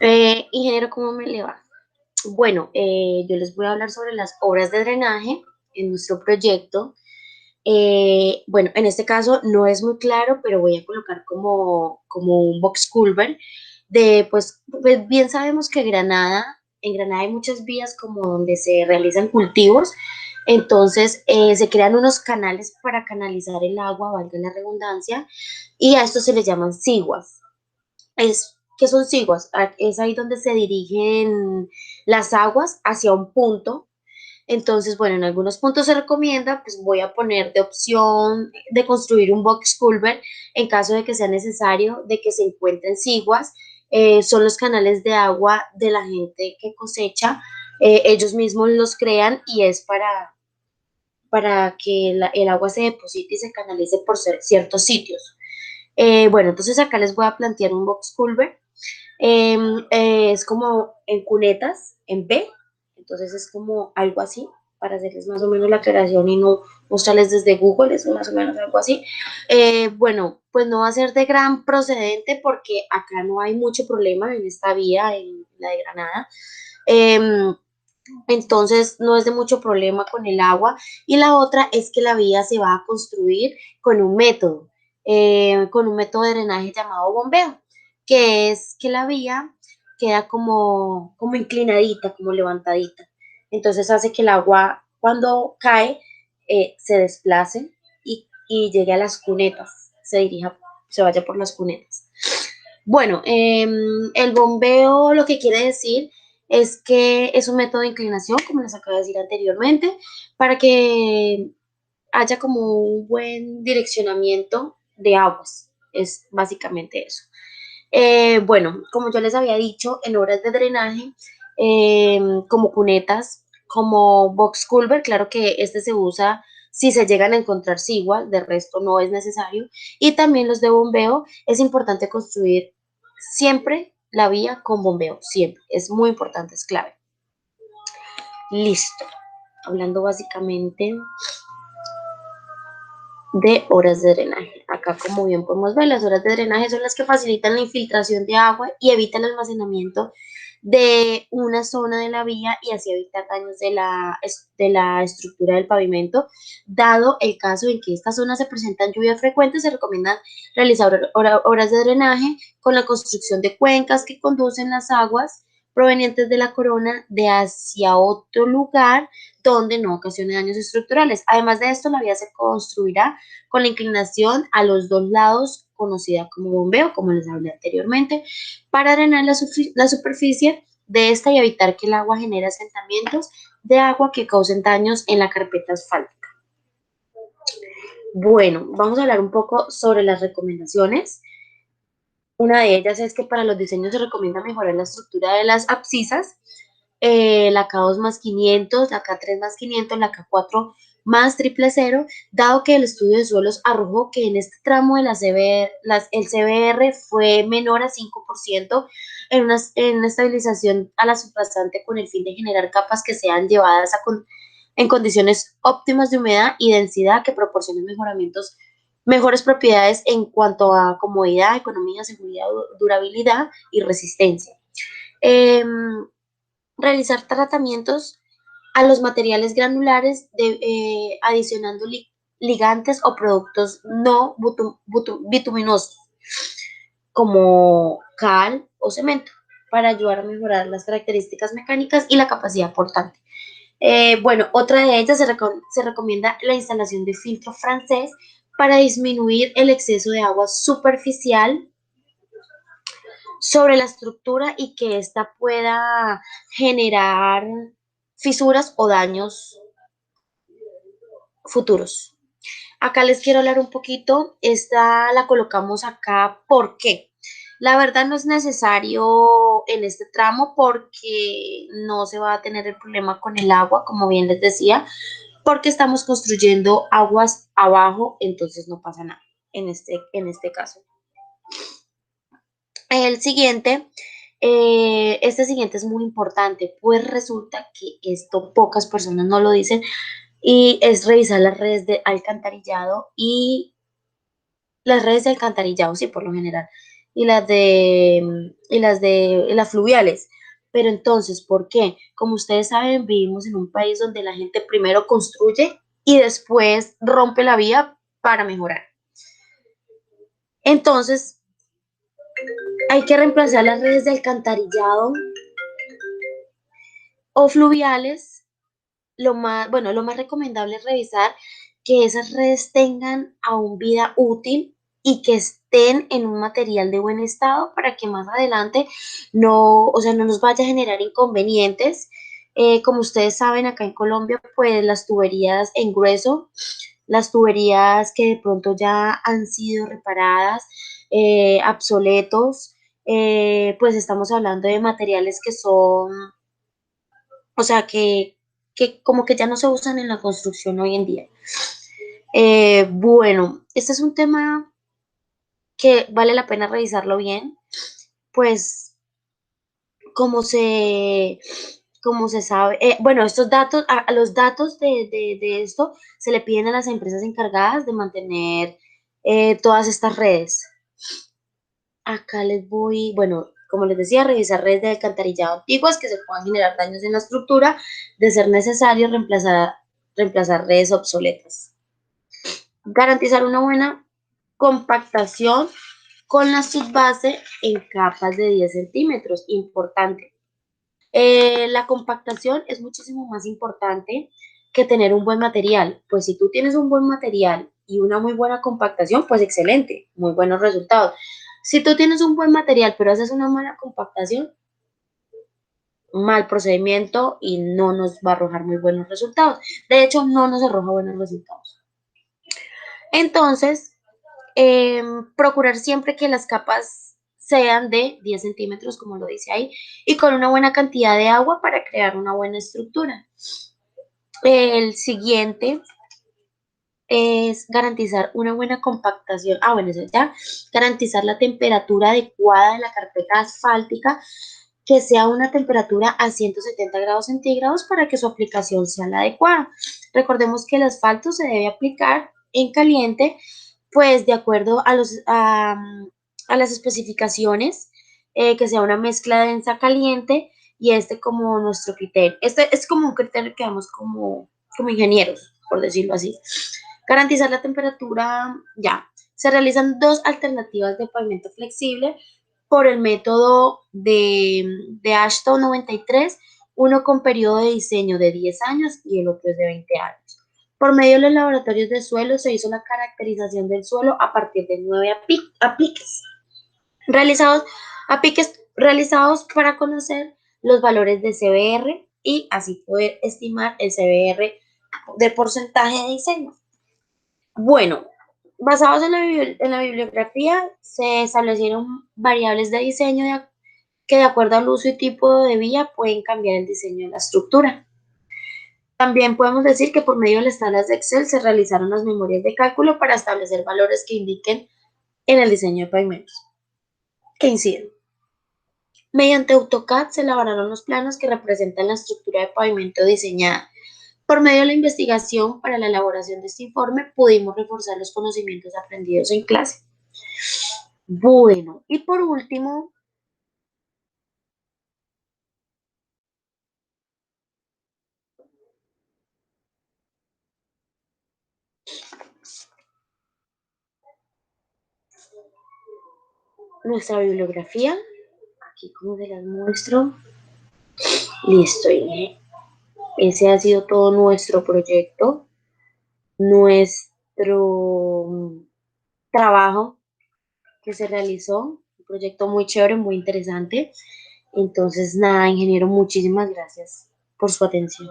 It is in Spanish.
Ingeniero, ¿cómo me le va? Bueno, yo les voy a hablar sobre las obras de drenaje en nuestro proyecto. Bueno, en este caso no es muy claro, pero voy a colocar como un box culvert pues bien sabemos que en Granada hay muchas vías como donde se realizan cultivos, entonces se crean unos canales para canalizar el agua, valga la redundancia, y a esto se le llaman siguas. ¿Qué son siguas? Es ahí donde se dirigen las aguas hacia un punto. Entonces, bueno, en algunos puntos se recomienda, pues voy a poner de opción de construir un box culvert en caso de que sea necesario, de que se encuentren siguas. Son los canales de agua de la gente que cosecha. Ellos mismos los crean y es para que el agua se deposite y se canalice por ciertos sitios. Bueno, entonces acá les voy a plantear un box culvert. Es como en cunetas, en B, entonces es como algo así, para hacerles más o menos la aclaración y no mostrarles desde Google, es más o menos algo así. Bueno, pues no va a ser de gran procedente porque acá no hay mucho problema en esta vía, en la de Granada. Eh, entonces no es de mucho problema con el agua. Y la otra es que la vía se va a construir con un método de drenaje llamado bombeo, que es que la vía queda como inclinadita, como levantadita. Entonces hace que el agua cuando cae se desplace y llegue a las cunetas, se vaya por las cunetas. Bueno, el bombeo lo que quiere decir es que es un método de inclinación, como les acabo de decir anteriormente, para que haya como un buen direccionamiento de aguas. Es básicamente eso. Bueno, como yo les había dicho, en obras de drenaje, como cunetas, como box culvert, claro que este se usa si se llegan a encontrar siguas, de resto no es necesario. Y también los de bombeo, es importante construir siempre la vía con bombeo, siempre. Es muy importante, es clave. Listo. Hablando básicamente de horas de drenaje. Acá, como bien podemos ver, las horas de drenaje son las que facilitan la infiltración de agua y evitan el almacenamiento de una zona de la vía y así evitar daños de la estructura del pavimento. Dado el caso en que esta zona se presentan lluvias frecuentes, se recomiendan realizar horas de drenaje con la construcción de cuencas que conducen las aguas provenientes de la corona de hacia otro lugar donde no ocasione daños estructurales. Además de esto, la vía se construirá con la inclinación a los dos lados, conocida como bombeo, como les hablé anteriormente, para drenar la superficie de esta y evitar que el agua genere asentamientos de agua que causen daños en la carpeta asfáltica. Bueno, vamos a hablar un poco sobre las recomendaciones. Una de ellas es que para los diseños se recomienda mejorar la estructura de las abscisas, la K2 más 500, la K3 más 500, la K4 más triple cero, dado que el estudio de suelos arrojó que en este tramo de el CBR fue menor a 5% en una estabilización a la subrasante con el fin de generar capas que sean llevadas en condiciones óptimas de humedad y densidad que proporcionen mejores propiedades en cuanto a comodidad, economía, seguridad, durabilidad y resistencia. Eh, Realizar tratamientos a los materiales granulares adicionando ligantes o productos no bituminosos como cal o cemento para ayudar a mejorar las características mecánicas y la capacidad portante. Bueno, otra de ellas se recomienda la instalación de filtro francés para disminuir el exceso de agua superficial sobre la estructura y que ésta pueda generar fisuras o daños futuros. Acá les quiero hablar un poquito, esta la colocamos acá, ¿por qué? La verdad no es necesario en este tramo porque no se va a tener el problema con el agua, como bien les decía, porque estamos construyendo aguas abajo, entonces no pasa nada en este caso. El siguiente, este siguiente es muy importante, pues resulta que esto pocas personas no lo dicen y es revisar las redes de alcantarillado y las redes de alcantarillado, sí, por lo general. y las fluviales. Pero entonces, ¿por qué? Como ustedes saben, vivimos en un país donde la gente primero construye y después rompe la vía para mejorar. Entonces, hay que reemplazar las redes de alcantarillado o fluviales. Lo más recomendable es revisar que esas redes tengan aún vida útil y que estén en un material de buen estado para que más adelante no, o sea, no nos vaya a generar inconvenientes. Como ustedes saben, acá en Colombia, pues las tuberías en grueso, las tuberías que de pronto ya han sido reparadas, obsoletos, pues estamos hablando de materiales que son, o sea, que como que ya no se usan en la construcción hoy en día. Bueno, este es un tema que vale la pena revisarlo bien, pues como se, como se sabe, bueno, estos datos, a los datos de esto se le piden a las empresas encargadas de mantener todas estas redes. Acá les voy, bueno, como les decía, revisar redes de alcantarillado antiguas que se puedan generar daños en la estructura, de ser necesario reemplazar redes obsoletas. Garantizar una buena compactación con la subbase en capas de 10 centímetros, importante. La compactación es muchísimo más importante que tener un buen material, pues si tú tienes un buen material y una muy buena compactación, pues excelente, muy buenos resultados. Si tú tienes un buen material pero haces una mala compactación, mal procedimiento y no nos va a arrojar muy buenos resultados. De hecho, no nos arroja buenos resultados. Entonces, procurar siempre que las capas sean de 10 centímetros, como lo dice ahí, y con una buena cantidad de agua para crear una buena estructura. El siguiente es garantizar una buena compactación. Ah, bueno, eso ya. Garantizar la temperatura adecuada de la carpeta asfáltica, que sea una temperatura a 170 grados centígrados para que su aplicación sea la adecuada. Recordemos que el asfalto se debe aplicar en caliente, pues de acuerdo a las especificaciones, que sea una mezcla densa caliente y este como nuestro criterio. Este es como un criterio que damos como ingenieros, por decirlo así. Garantizar la temperatura, ya. Se realizan dos alternativas de pavimento flexible por el método de Ashton 93, uno con periodo de diseño de 10 años y el otro es de 20 años. Por medio de los laboratorios de suelo se hizo la caracterización del suelo a partir de 9 apiques realizados, realizados para conocer los valores de CBR y así poder estimar el CBR de porcentaje de diseño. Bueno, basados en la bibliografía, se establecieron variables de diseño que de acuerdo al uso y tipo de vía pueden cambiar el diseño de la estructura. También podemos decir que por medio de las tablas de Excel se realizaron las memorias de cálculo para establecer valores que indiquen en el diseño de pavimentos que inciden. Mediante AutoCAD se elaboraron los planos que representan la estructura de pavimento diseñada. Por medio de la investigación para la elaboración de este informe, pudimos reforzar los conocimientos aprendidos en clase. Bueno, y por último, nuestra bibliografía. Aquí como se las muestro. Listo, y ese ha sido todo nuestro proyecto, nuestro trabajo que se realizó. Un proyecto muy chévere, muy interesante. Entonces, nada, ingeniero, muchísimas gracias por su atención.